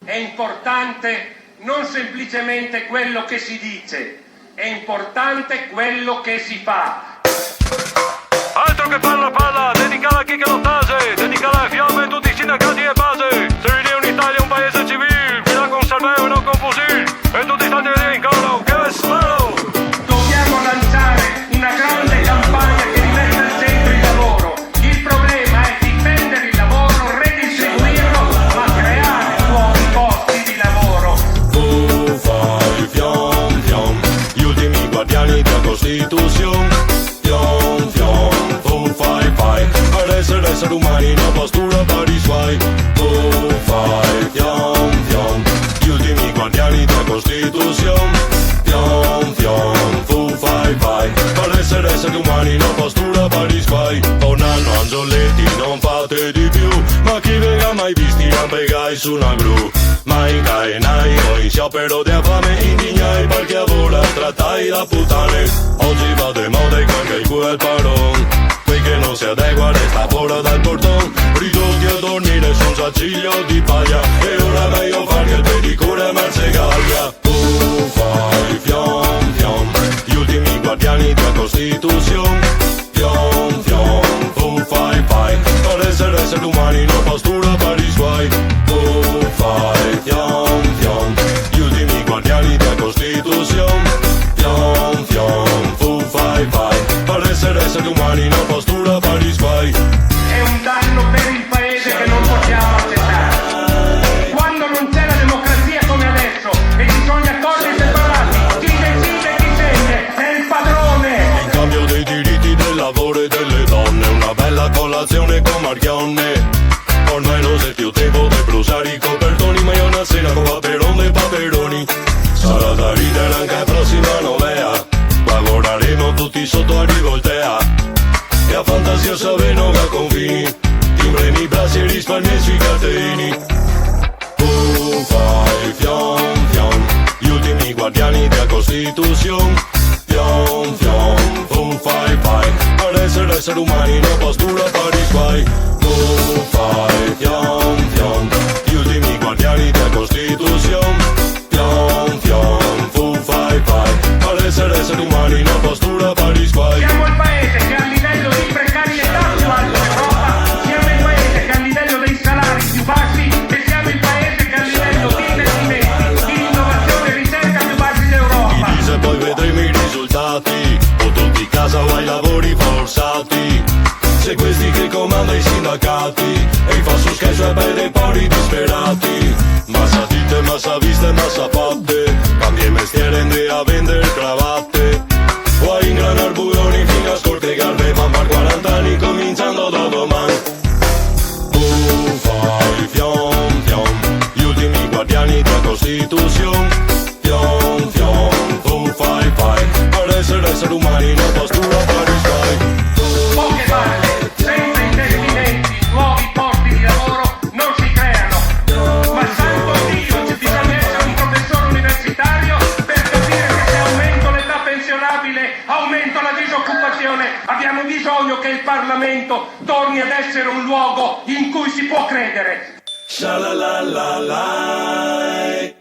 È importante non semplicemente quello che si dice, è importante quello che si fa. Altro che palla, dedicala a chi che lo tase, dedicala alle fiamme e tutti i sindacati e base. Seria un'Italia, un paese civile, fila con salveo e non con fusil, e tutti stati in coro, che sparo! Dobbiamo lanciare una grande campagna che rimetta al centro il lavoro. Il problema è difendere il lavoro, redistribuirlo, ma creare nuovi posti di lavoro. Fai fiom fiom, gli ultimi guardiani della Costituzione. Fiom fiom, tu fai, ad essere umani una postura per i suoi. Tu fai fiom fiom, gli ultimi guardiani della Costituzione. Fiom fiom, tu fai, per essere umani una postura per i suoi. Tornano angioletti, non fate di più, ma chi venga mai visti non pegai su una gru. Ma in caenai o in sciopero di fame, indignai perché ora trattai da puttane. Oggi va de moda e anche il quel paron, quei che non si adegua resta fuori dal portone. Ridotti a dormire su un sacciglio di paglia, e ora meglio far che il pedicure marzegaglia. Tu fai fiom fiom, gli ultimi guardiani della Costituzione. Fiom fiom, tu fai, per essere umani una postura per i suoi. Tu fai fiom fiom, gli ultimi guardiani della Costituzione. Fiom fiom, tu fai, per essere umani una postura per i suoi. È un danno per il paese che non possiamo accettare. Quando non c'è la democrazia come adesso e ci sono gli accordi separati, chi decide chi scende è il padrone. In cambio dei diritti del lavoro e delle donne, una bella colazione con Marchionne. Ormai non c'è più tempo per bruciare i copertoni, ma è una cena con paperone e paperoni. Sarà da ridere anche la prossima novea, lavoreremo tutti sotto a rivoltea. E a fantasia sapendo che a confini, timbremi i bracci e risparmi sui cateni. Tu fai fiom fiom, gli ultimi guardiani della Costituzione. Fiom fiom, tu fai, per essere umani una postura per i suoi. Tu fai fiom fiom, gli ultimi guardiani della Costituzione. Fiom fiom, tu fai, per essere umani una postura per i suoi. Siamo il paese che ha il livello di precarietà più alto d'Europa, siamo il paese che ha il livello dei salari più bassi e siamo il paese che ha il livello di investimenti, di innovazione e ricerca più bassi d'Europa. Chi dice poi vedremo i risultati, o tutti in casa o ai lavori forzati. Se questi che comandano i sindacati, e i fa su scherzo e per dei poveri disperati. Massa ditte, massa viste, massa fatte, cambia mestiere e a vendere cravatte. O a ingranar buroni fino a scortegarle, ma per 40 anni cominciando da domani. Tu fai fiom fiom, gli ultimi guardiani della Costituzione. Fiom fiom, tu fai, per essere umani una postura per i suoi. Poche parole, senza investimenti, nuovi posti di lavoro non si creano. Ma santo Dio, ci bisogna essere un professore universitario per capire che se aumento l'età pensionabile, aumento la disoccupazione. Abbiamo bisogno che il Parlamento torni ad essere un luogo in cui si può credere. Sha la la la la.